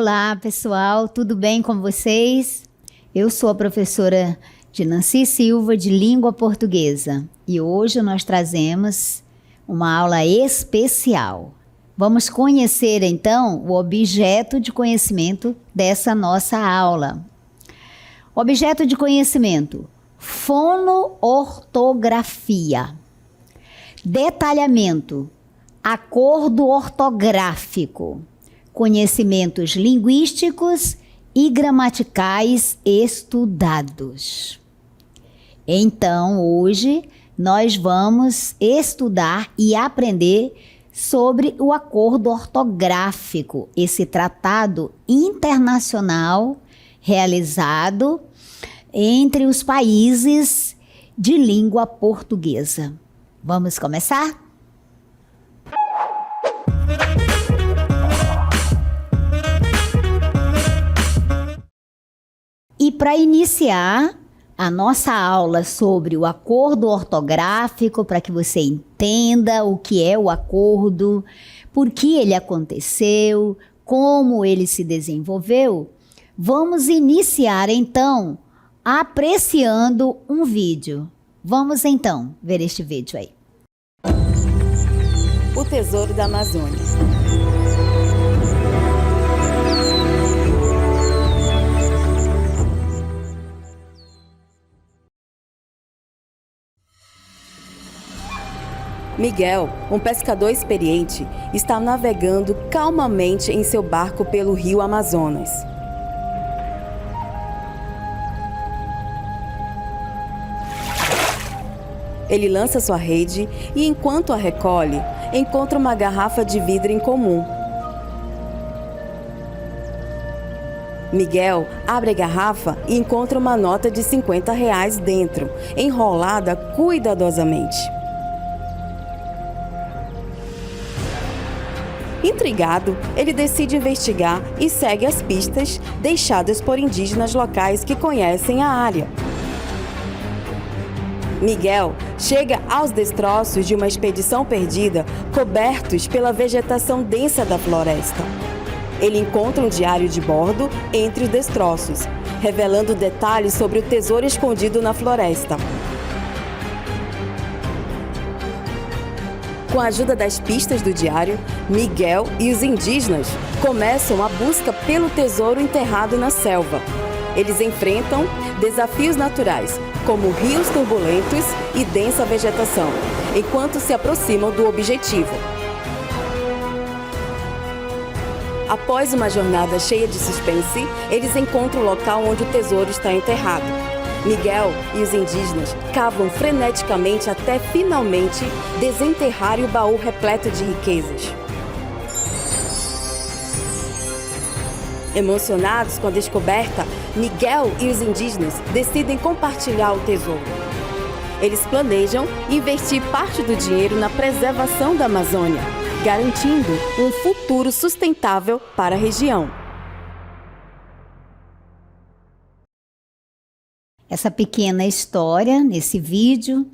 Olá, pessoal, tudo bem com vocês? Eu sou a professora Dinancy Silva, de Língua Portuguesa, e hoje nós trazemos uma aula especial. Vamos conhecer, então, o objeto de conhecimento dessa nossa aula. Objeto de conhecimento: fonoortografia. Detalhamento: acordo ortográfico. Conhecimentos linguísticos e gramaticais estudados. Então, hoje, nós vamos estudar e aprender sobre o acordo ortográfico, esse tratado internacional realizado entre os países de língua portuguesa. Vamos começar? E para iniciar a nossa aula sobre o acordo ortográfico, para que você entenda o que é o acordo, por que ele aconteceu, como ele se desenvolveu, vamos iniciar então apreciando um vídeo. Vamos então ver este vídeo aí. O Tesouro da Amazônia. Miguel, um pescador experiente, está navegando calmamente em seu barco pelo rio Amazonas. Ele lança sua rede e, enquanto a recolhe, encontra uma garrafa de vidro incomum. Miguel abre a garrafa e encontra uma nota de R$50 dentro, enrolada cuidadosamente. Intrigado, ele decide investigar e segue as pistas deixadas por indígenas locais que conhecem a área. Miguel chega aos destroços de uma expedição perdida, cobertos pela vegetação densa da floresta. Ele encontra um diário de bordo entre os destroços, revelando detalhes sobre o tesouro escondido na floresta. Com a ajuda das pistas do diário, Miguel e os indígenas começam a busca pelo tesouro enterrado na selva. Eles enfrentam desafios naturais, como rios turbulentos e densa vegetação, enquanto se aproximam do objetivo. Após uma jornada cheia de suspense, eles encontram o local onde o tesouro está enterrado. Miguel e os indígenas cavam freneticamente até finalmente desenterrarem o baú repleto de riquezas. Emocionados com a descoberta, Miguel e os indígenas decidem compartilhar o tesouro. Eles planejam investir parte do dinheiro na preservação da Amazônia, garantindo um futuro sustentável para a região. Essa pequena história, nesse vídeo,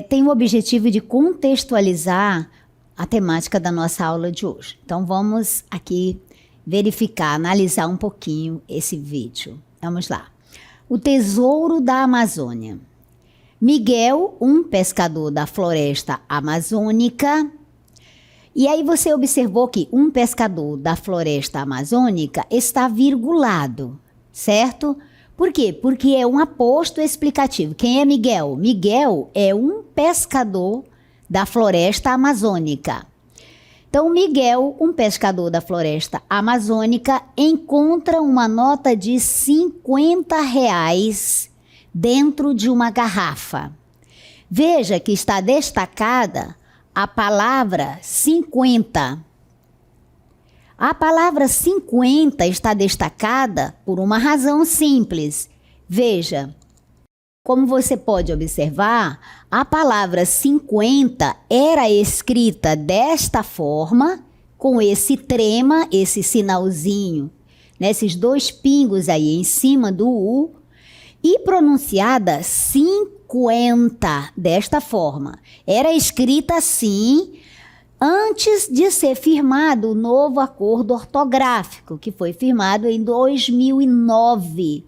tem o objetivo de contextualizar a temática da nossa aula de hoje. Então, vamos aqui verificar, analisar um pouquinho esse vídeo. Vamos lá. O Tesouro da Amazônia. Miguel, um pescador da floresta amazônica. E aí você observou que um pescador da floresta amazônica está virgulado, certo? Por quê? Porque é um aposto explicativo. Quem é Miguel? Miguel é um pescador da floresta amazônica. Então, Miguel, um pescador da floresta amazônica, encontra uma nota de R$50 dentro de uma garrafa. Veja que está destacada a palavra 50. A palavra 50 está destacada por uma razão simples. Veja, como você pode observar, a palavra 50 era escrita desta forma, com esse trema, esse sinalzinho, né, esses dois pingos aí em cima do U, e pronunciada 50 desta forma. Era escrita assim, antes de ser firmado o novo acordo ortográfico, que foi firmado em 2009.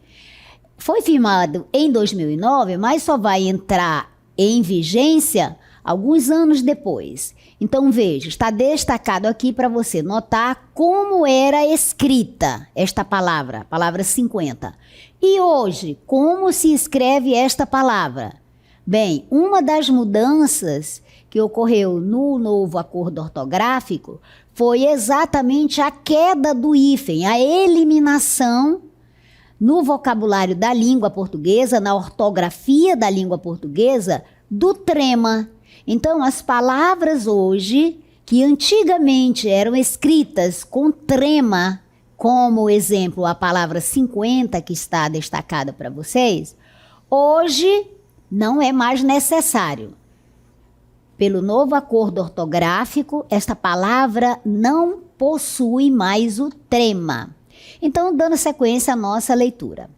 Foi firmado em 2009, mas só vai entrar em vigência alguns anos depois. Então, veja, está destacado aqui para você notar como era escrita esta palavra, a palavra 50. E hoje, como se escreve esta palavra? Bem, uma das mudanças que ocorreu no novo acordo ortográfico foi exatamente a queda do hífen, a eliminação no vocabulário da língua portuguesa, na ortografia da língua portuguesa, do trema. Então, as palavras hoje, que antigamente eram escritas com trema, como exemplo a palavra 50, que está destacada para vocês, hoje não é mais necessário. Pelo novo acordo ortográfico, esta palavra não possui mais o trema. Então, dando sequência à nossa leitura.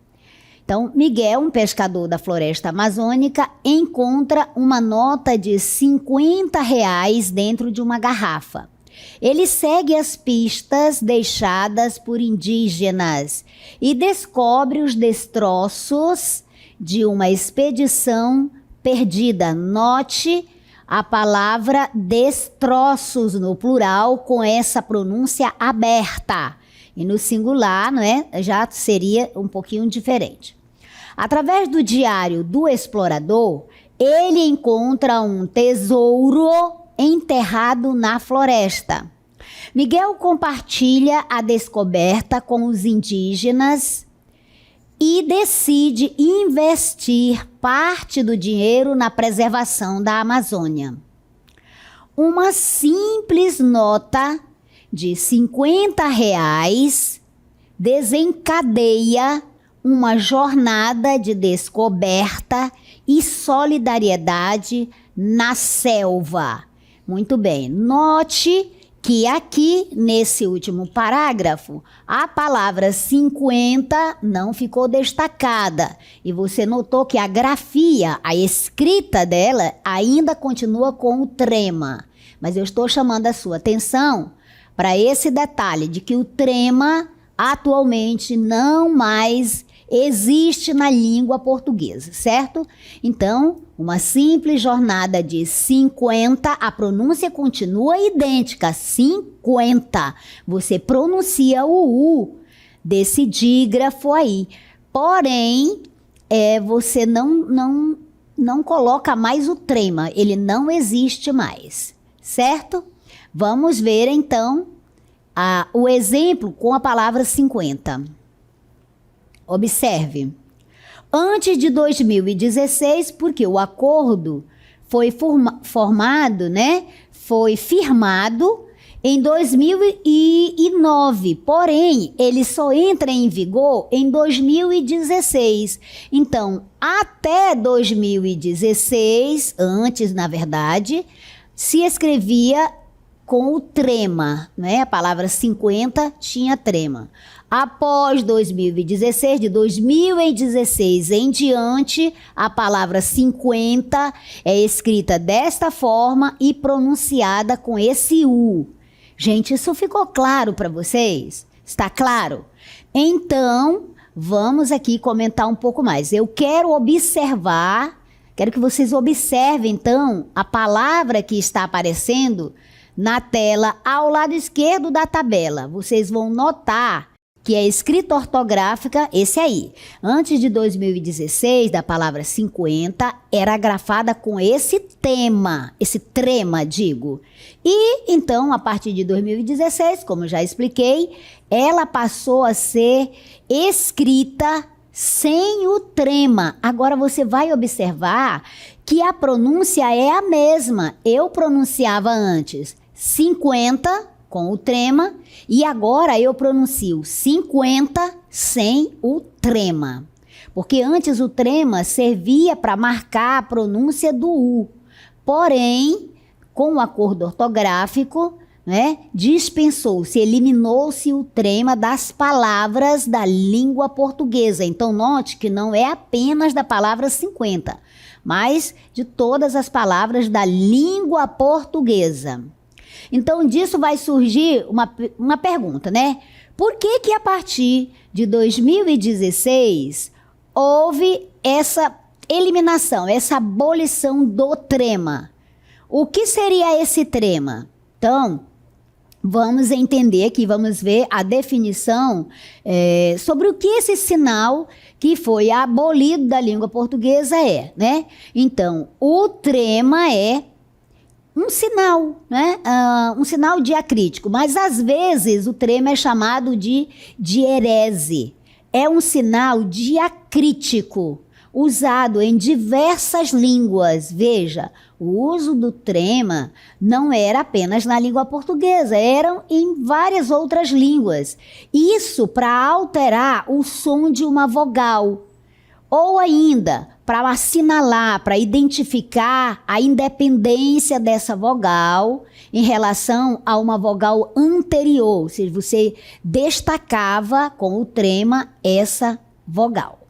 Então, Miguel, um pescador da floresta amazônica, encontra uma nota de R$50 dentro de uma garrafa. Ele segue as pistas deixadas por indígenas e descobre os destroços de uma expedição perdida. Note a palavra destroços no plural com essa pronúncia aberta. E no singular, não é? Já seria um pouquinho diferente. Através do diário do explorador, ele encontra um tesouro enterrado na floresta. Miguel compartilha a descoberta com os indígenas e decide investir parte do dinheiro na preservação da Amazônia. Uma simples nota de R$50 desencadeia uma jornada de descoberta e solidariedade na selva. Muito bem, note que aqui, nesse último parágrafo, a palavra 50 não ficou destacada. E você notou que a grafia, a escrita dela, ainda continua com o trema. Mas eu estou chamando a sua atenção para esse detalhe de que o trema atualmente não mais existe na língua portuguesa, certo? Então, uma simples jornada de 50, a pronúncia continua idêntica, 50. Você pronuncia o U desse dígrafo aí. Porém, você não coloca mais o trema, ele não existe mais, certo? Vamos ver, então, o exemplo com a palavra 50. Observe. Antes de 2016, porque o acordo foi formado, né? Foi firmado em 2009. Porém, ele só entra em vigor em 2016. Então, até 2016, antes, na verdade, se escrevia com o trema, né? A palavra 50 tinha trema. Após 2016, de 2016 em diante, a palavra 50 é escrita desta forma e pronunciada com esse U. Gente, isso ficou claro para vocês? Está claro? Então, vamos aqui comentar um pouco mais. Eu quero que vocês observem, então, a palavra que está aparecendo na tela ao lado esquerdo da tabela. Vocês vão notar que a escrita ortográfica, esse aí, antes de 2016, da palavra 50, era grafada com esse trema, digo. E, então, a partir de 2016, como já expliquei, ela passou a ser escrita sem o trema. Agora, você vai observar que a pronúncia é a mesma. Eu pronunciava antes 50 com o trema, e agora eu pronuncio 50 sem o trema. Porque antes o trema servia para marcar a pronúncia do U. Porém, com o acordo ortográfico, né, dispensou-se, eliminou-se o trema das palavras da língua portuguesa. Então, note que não é apenas da palavra 50, mas de todas as palavras da língua portuguesa. Então, disso vai surgir uma pergunta, né? Por que a partir de 2016 houve essa eliminação, essa abolição do trema? O que seria esse trema? Então, vamos entender aqui, vamos ver a definição sobre o que esse sinal que foi abolido da língua portuguesa é, né? Então, o trema é um sinal, né? Um sinal diacrítico, mas às vezes o trema é chamado de dierese. É um sinal diacrítico, usado em diversas línguas. Veja, o uso do trema não era apenas na língua portuguesa, eram em várias outras línguas. Isso para alterar o som de uma vogal, ou ainda para assinalar, para identificar a independência dessa vogal em relação a uma vogal anterior, ou seja, você destacava com o trema essa vogal.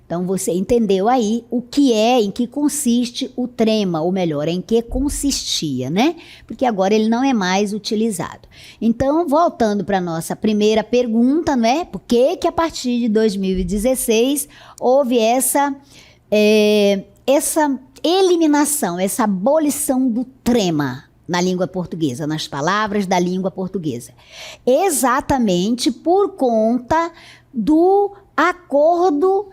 Então, você entendeu aí o que em que consiste o trema, ou melhor, em que consistia, né? Porque agora ele não é mais utilizado. Então, voltando para a nossa primeira pergunta, né? Por que a partir de 2016 houve essa eliminação, essa abolição do trema na língua portuguesa, nas palavras da língua portuguesa? Exatamente por conta do acordo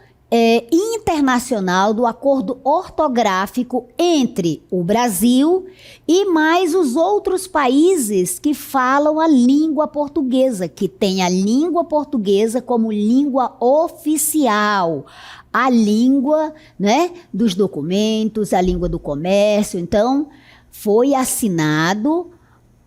internacional, do acordo ortográfico entre o Brasil e mais os outros países que falam a língua portuguesa, que tem a língua portuguesa como língua oficial, a língua, né, dos documentos, a língua do comércio. Então, foi assinado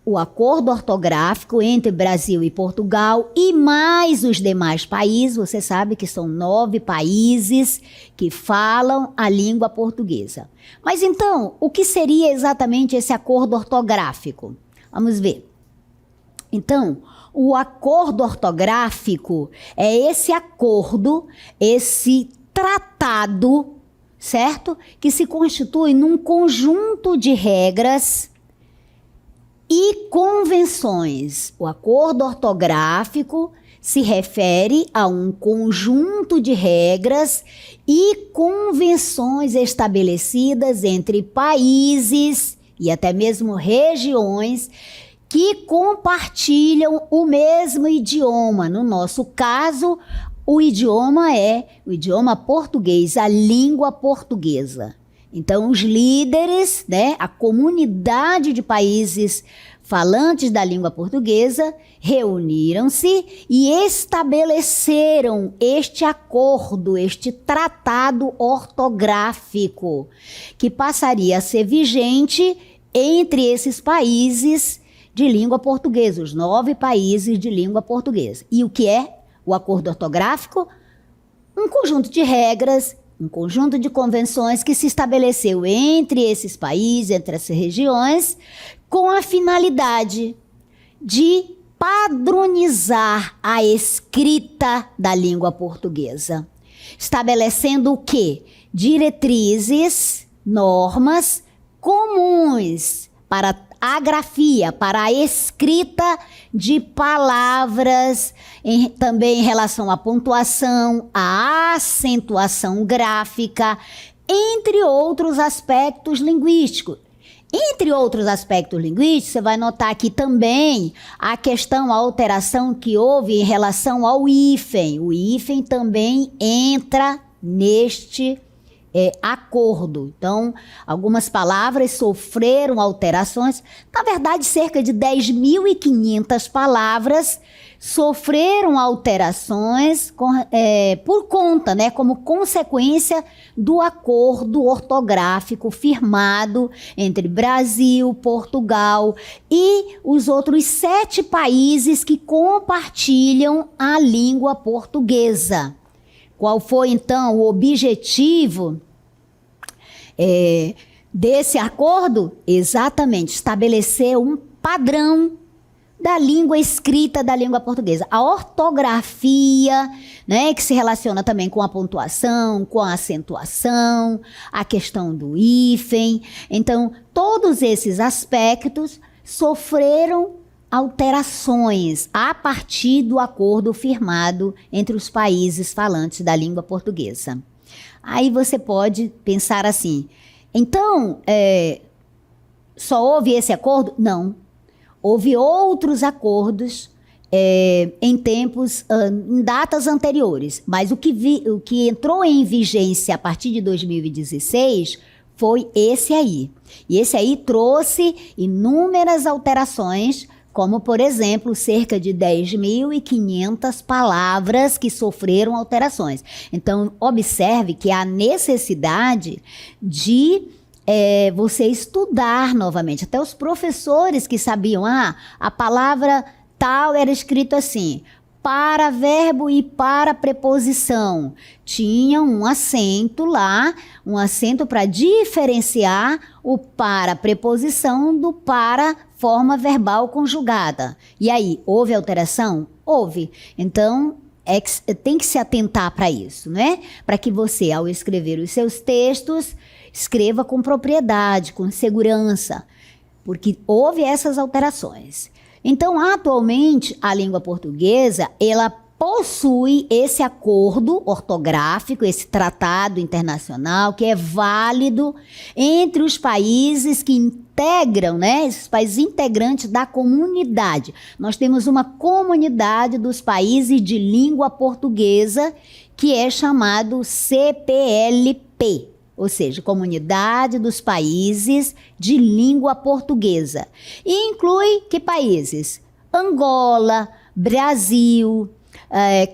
o acordo ortográfico entre Brasil e Portugal e mais os demais países. Você sabe que são 9 países que falam a língua portuguesa. Mas então, o que seria exatamente esse acordo ortográfico? Vamos ver. Então, o acordo ortográfico é esse acordo, esse tratado, certo? Que se constitui num conjunto de regras e convenções. O acordo ortográfico se refere a um conjunto de regras e convenções estabelecidas entre países e até mesmo regiões que compartilham o mesmo idioma. No nosso caso, o idioma é o idioma português, a língua portuguesa. Então, os líderes, né, a comunidade de países falantes da língua portuguesa, reuniram-se e estabeleceram este acordo, este tratado ortográfico, que passaria a ser vigente entre esses países de língua portuguesa, os 9 países de língua portuguesa. E o que é o acordo ortográfico? Um conjunto de regras, um conjunto de convenções que se estabeleceu entre esses países, entre essas regiões, com a finalidade de padronizar a escrita da língua portuguesa, estabelecendo o quê? Diretrizes, normas comuns para a grafia, para a escrita de palavras, também em relação à pontuação, à acentuação gráfica, entre outros aspectos linguísticos. Entre outros aspectos linguísticos, você vai notar aqui também a questão, a alteração que houve em relação ao hífen. O hífen também entra neste acordo. Então, algumas palavras sofreram alterações. Na verdade, cerca de 10.500 palavras sofreram alterações por conta, né, como consequência do acordo ortográfico firmado entre Brasil, Portugal e os outros 7 países que compartilham a língua portuguesa. Qual foi, então, o objetivo desse acordo? Exatamente, estabelecer um padrão da língua escrita da língua portuguesa. A ortografia, né, que se relaciona também com a pontuação, com a acentuação, a questão do hífen. Então, todos esses aspectos sofreram alterações a partir do acordo firmado entre os países falantes da língua portuguesa. Aí você pode pensar assim, então, só houve esse acordo? Não. Houve outros acordos em tempos, em datas anteriores, mas o que entrou em vigência a partir de 2016 foi esse aí. E esse aí trouxe inúmeras alterações, como, por exemplo, cerca de 10.500 palavras que sofreram alterações. Então, observe que há necessidade de você estudar novamente. Até os professores que sabiam, a palavra tal era escrito assim, para verbo e para preposição. Tinha um acento lá, um acento para diferenciar o para preposição do para forma verbal conjugada. E aí, houve alteração? Houve. Então, tem que se atentar para isso, né? Para que você, ao escrever os seus textos, escreva com propriedade, com segurança, porque houve essas alterações. Então, atualmente, a língua portuguesa, ela possui esse acordo ortográfico, esse tratado internacional, que é válido entre os países que integram, né, esses países integrantes da comunidade. Nós temos uma comunidade dos países de língua portuguesa, que é chamado CPLP. Ou seja, Comunidade dos Países de Língua Portuguesa. E inclui que países? Angola, Brasil,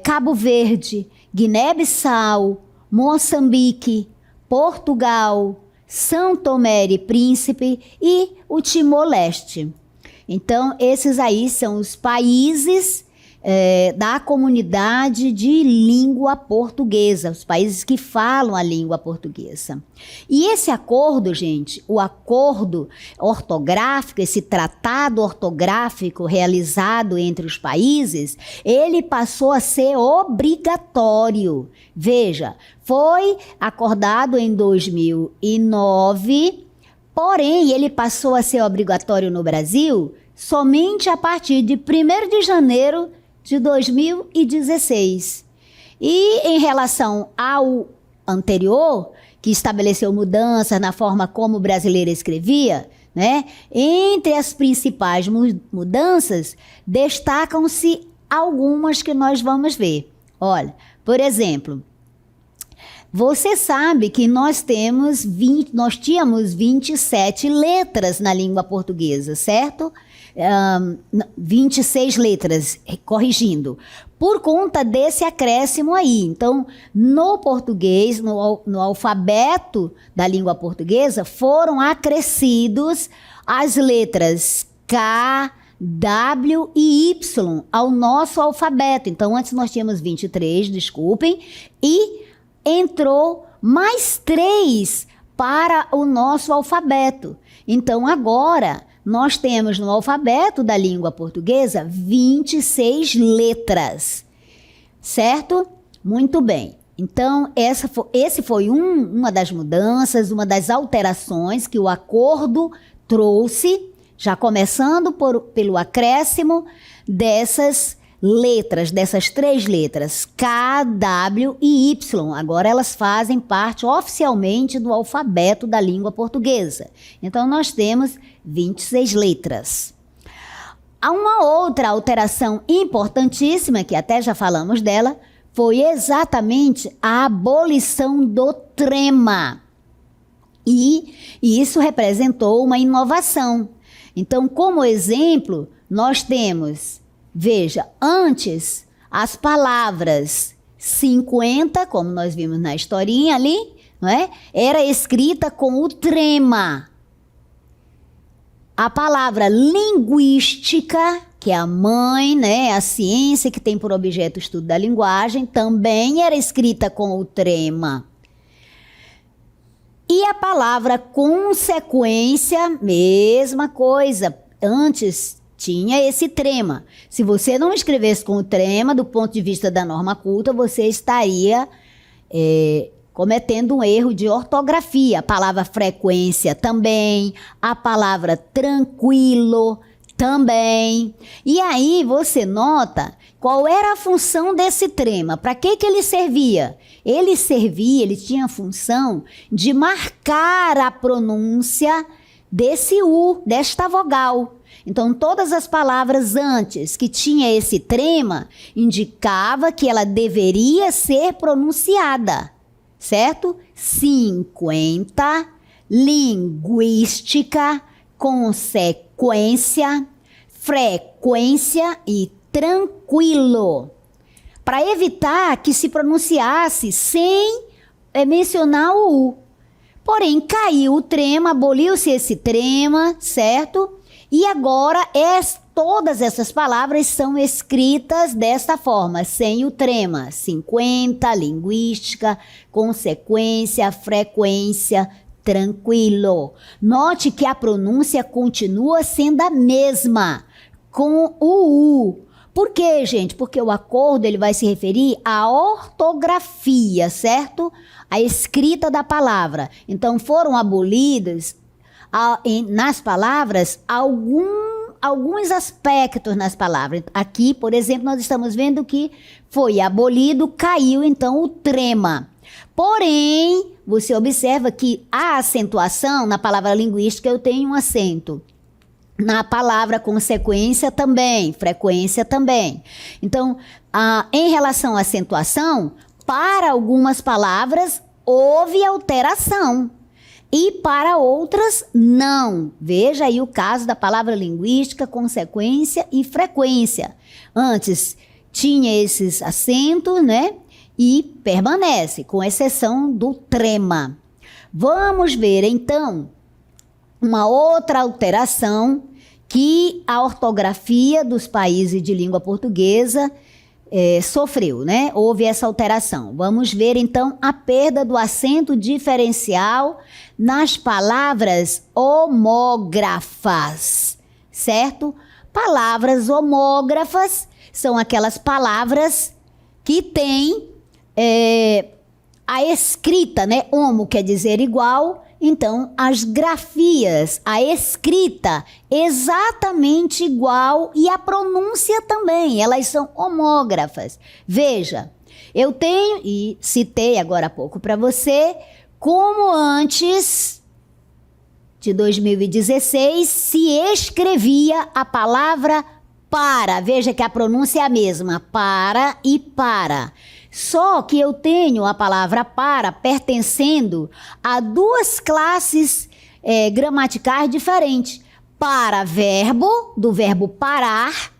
Cabo Verde, Guiné-Bissau, Moçambique, Portugal, São Tomé e Príncipe e o Timor-Leste. Então, esses aí são os países da comunidade de língua portuguesa, os países que falam a língua portuguesa. E esse acordo, gente, o acordo ortográfico, esse tratado ortográfico realizado entre os países, ele passou a ser obrigatório. Veja, foi acordado em 2009, porém ele passou a ser obrigatório no Brasil somente a partir de 1º de janeiro de 2016. E em relação ao anterior, que estabeleceu mudanças na forma como o brasileiro escrevia, né? Entre as principais mudanças, destacam-se algumas que nós vamos ver. Olha, por exemplo, você sabe que nós tínhamos 27 letras na língua portuguesa, certo? 26 letras, corrigindo, por conta desse acréscimo aí. Então, no português, no alfabeto da língua portuguesa, foram acrescidos as letras K, W e Y ao nosso alfabeto. Então, antes nós tínhamos 23, desculpem, e entrou mais 3 para o nosso alfabeto. Então, agora nós temos no alfabeto da língua portuguesa 26 letras, certo? Muito bem. Então, esse foi uma das mudanças, uma das alterações que o acordo trouxe, já começando pelo acréscimo dessas letras, dessas 3 letras, K, W e Y. Agora elas fazem parte oficialmente do alfabeto da língua portuguesa. Então, nós temos 26 letras. Há uma outra alteração importantíssima, que até já falamos dela, foi exatamente a abolição do trema. E isso representou uma inovação. Então, como exemplo, nós temos, veja, antes as palavras 50, como nós vimos na historinha ali, não é? Era escrita com o trema. A palavra linguística, que é a mãe, né, a ciência que tem por objeto o estudo da linguagem, também era escrita com o trema. E a palavra consequência, mesma coisa. Antes tinha esse trema. Se você não escrevesse com o trema, do ponto de vista da norma culta, você estaria cometendo um erro de ortografia. A palavra frequência também, a palavra tranquilo também. E aí você nota qual era a função desse trema, para que ele servia? Ele tinha a função de marcar a pronúncia desse U, desta vogal. Então, todas as palavras antes que tinha esse trema, indicava que ela deveria ser pronunciada, certo? 50, linguística, consequência, frequência e tranquilo. Para evitar que se pronunciasse sem mencionar o U. Porém, caiu o trema, aboliu-se esse trema, certo? E agora, todas essas palavras são escritas desta forma, sem o trema. 50, linguística, consequência, frequência, tranquilo. Note que a pronúncia continua sendo a mesma, com o U. Por quê, gente? Porque o acordo ele vai se referir à ortografia, certo? A escrita da palavra. Então, foram abolidas nas palavras alguns aspectos nas palavras. Aqui, por exemplo, nós estamos vendo que foi abolido, caiu então o trema. Porém, você observa que a acentuação na palavra linguística eu tenho um acento. Na palavra consequência também, frequência também. Então, em relação à acentuação, para algumas palavras houve alteração e para outras não. Veja aí o caso da palavra linguística, consequência e frequência. Antes tinha esses acentos, né? E permanece, com exceção do trema. Vamos ver então uma outra alteração que a ortografia dos países de língua portuguesa sofreu, né? Houve essa alteração. Vamos ver então a perda do acento diferencial nas palavras homógrafas, certo? Palavras homógrafas são aquelas palavras que têm a escrita, né? Homo quer dizer igual. Então, as grafias, a escrita exatamente igual e a pronúncia também, elas são homógrafas. Veja, eu tenho, e citei agora há pouco para você, como antes de 2016 se escrevia a palavra para. Veja que a pronúncia é a mesma, para e para. Só que eu tenho a palavra para pertencendo a duas classes gramaticais diferentes. Para verbo, do verbo parar,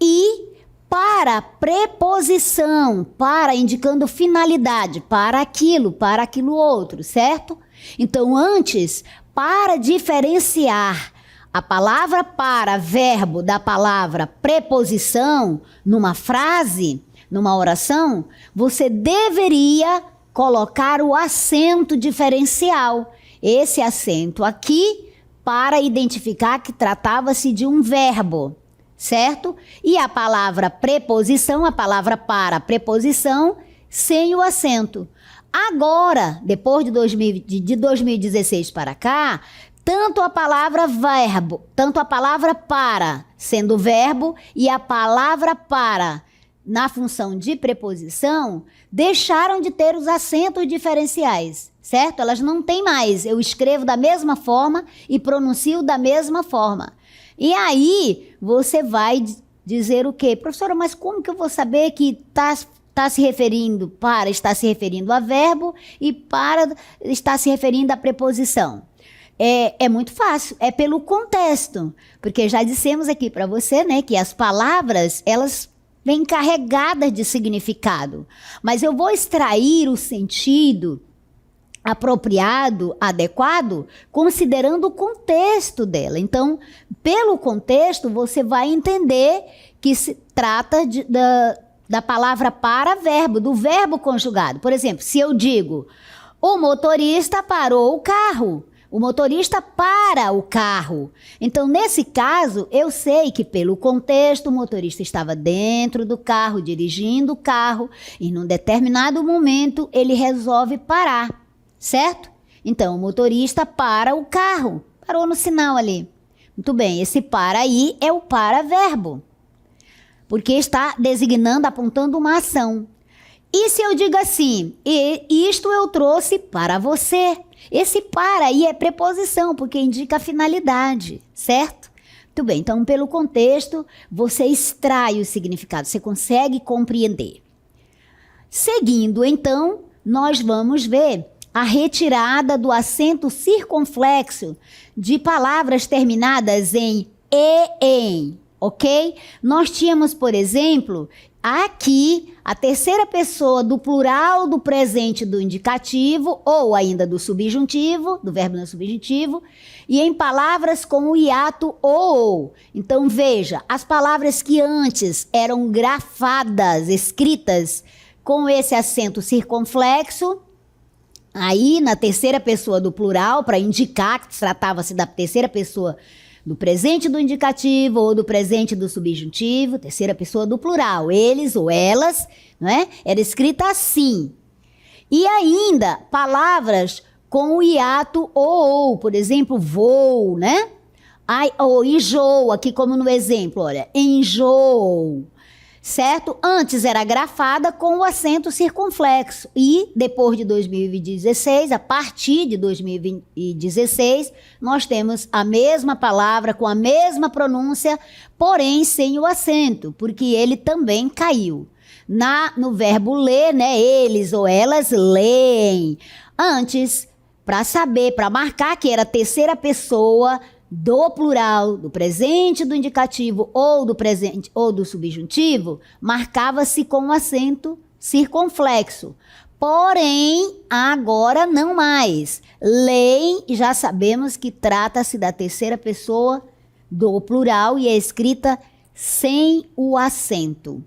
e para preposição, para indicando finalidade, para aquilo outro, certo? Então, antes, para diferenciar a palavra para verbo da palavra preposição numa frase, numa oração, você deveria colocar o acento diferencial. Esse acento aqui para identificar que tratava-se de um verbo, certo? E a palavra preposição, a palavra para preposição, sem o acento. Agora, depois de 2016 para cá, tanto a palavra verbo, tanto a palavra para, sendo verbo, e a palavra para, na função de preposição, deixaram de ter os acentos diferenciais, certo? Elas não têm mais. Eu escrevo da mesma forma e pronuncio da mesma forma. E aí, você vai dizer o quê? Professora, mas como que eu vou saber que está se referindo para, está se referindo a verbo e para está se referindo a preposição? É muito fácil, é pelo contexto. Porque já dissemos aqui para você, né, que as palavras, elas vêm carregadas de significado. Mas eu vou extrair o sentido apropriado, adequado, considerando o contexto dela. Então, pelo contexto, você vai entender que se trata da palavra para verbo, do verbo conjugado. Por exemplo, se eu digo, o motorista parou o carro, o motorista para o carro. Então, nesse caso, eu sei que pelo contexto, o motorista estava dentro do carro, dirigindo o carro, e num determinado momento ele resolve parar, certo? Então, o motorista para o carro, parou no sinal ali. Muito bem, esse para aí é o para-verbo, porque está designando, apontando uma ação. E se eu digo assim, isto eu trouxe para você? Esse para aí é preposição, porque indica a finalidade, certo? Muito bem, então pelo contexto, você extrai o significado, você consegue compreender. Seguindo, então, nós vamos ver a retirada do acento circunflexo de palavras terminadas em e, em, ok? Nós tínhamos, por exemplo, aqui a terceira pessoa do plural do presente do indicativo ou ainda do subjuntivo, do verbo no subjuntivo, e em palavras com o hiato ou. Então veja, as palavras que antes eram grafadas, escritas com esse acento circunflexo, aí na terceira pessoa do plural, para indicar que tratava-se da terceira pessoa do presente do indicativo ou do presente do subjuntivo, terceira pessoa do plural, eles ou elas, não é? Era escrita assim. E ainda palavras com o hiato ou, por exemplo, vou, né? Ou enjoo, aqui como no exemplo, olha, enjoo, certo? Antes era grafada com o acento circunflexo e depois de 2016, a partir de 2016, nós temos a mesma palavra com a mesma pronúncia, porém sem o acento, porque ele também caiu. No verbo ler, né? Eles ou elas leem. Antes, para saber, para marcar que era a terceira pessoa do plural, do presente do indicativo ou do presente ou do subjuntivo, marcava-se com o acento circunflexo. Porém, agora não mais. Leem, já sabemos que trata-se da terceira pessoa do plural e é escrita sem o acento.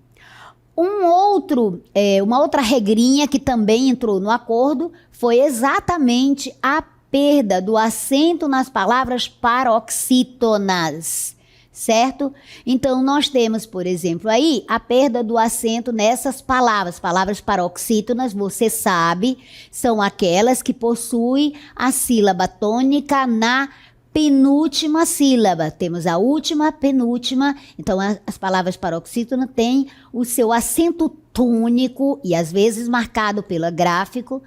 Uma outra regrinha que também entrou no acordo foi exatamente a perda do acento nas palavras paroxítonas, certo? Então, nós temos, por exemplo, aí a perda do acento nessas palavras. Palavras paroxítonas, você sabe, são aquelas que possuem a sílaba tônica na penúltima sílaba. Temos a última, penúltima. Então, as palavras paroxítonas têm o seu acento tônico e às vezes marcado pelo gráfico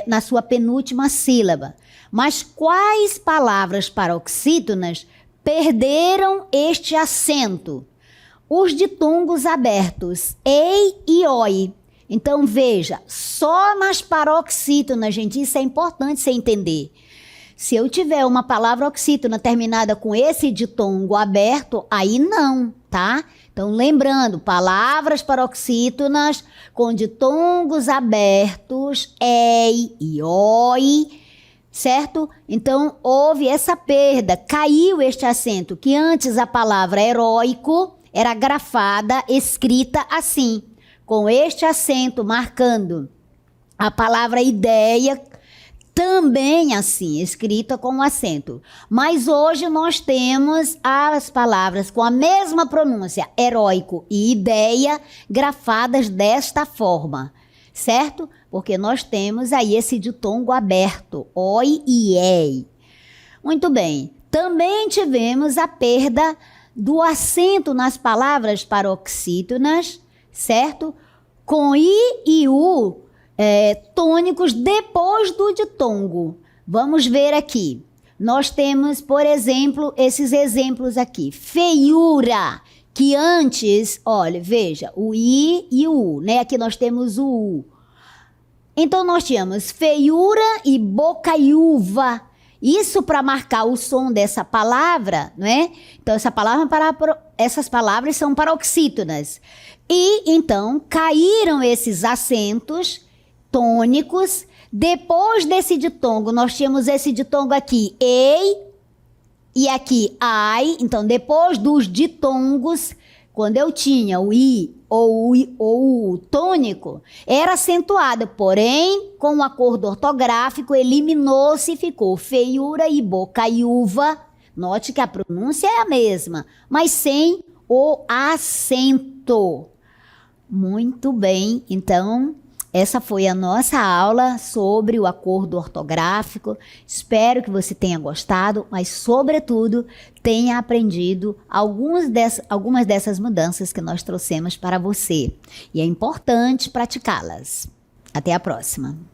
na sua penúltima sílaba. Mas quais palavras paroxítonas perderam este acento? Os ditongos abertos, ei e oi. Então veja, só nas paroxítonas, gente, isso é importante você entender. Se eu tiver uma palavra oxítona terminada com esse ditongo aberto, aí não, tá? Então, lembrando, palavras paroxítonas com ditongos abertos, ei e oi, certo? Então, houve essa perda, caiu este acento, que antes a palavra heróico era grafada, escrita assim, com este acento marcando a palavra ideia, também assim, escrita com acento. Mas hoje nós temos as palavras com a mesma pronúncia, heróico e ideia, grafadas desta forma, certo? Porque nós temos aí esse ditongo aberto, oi e ei. Muito bem. Também tivemos a perda do acento nas palavras paroxítonas, certo? Com i e u tônicos depois do ditongo. Vamos ver aqui. Nós temos, por exemplo, esses exemplos aqui. Feiura, que antes, olha, veja, o i e o u, né? Aqui nós temos o u. Então, nós tínhamos feiura e bocaiúva. Isso para marcar o som dessa palavra, não é? Então, essas palavras são paroxítonas. E, então, caíram esses acentos tônicos. Depois desse ditongo, nós tínhamos esse ditongo aqui, ei, e aqui, ai. Então, depois dos ditongos, quando eu tinha o I ou o tônico, era acentuado, porém, com o acordo ortográfico, eliminou-se e ficou feiura e bocaiúva. Note que a pronúncia é a mesma, mas sem o acento. Muito bem, então, essa foi a nossa aula sobre o acordo ortográfico. Espero que você tenha gostado, mas, sobretudo, tenha aprendido algumas dessas mudanças que nós trouxemos para você. E é importante praticá-las. Até a próxima!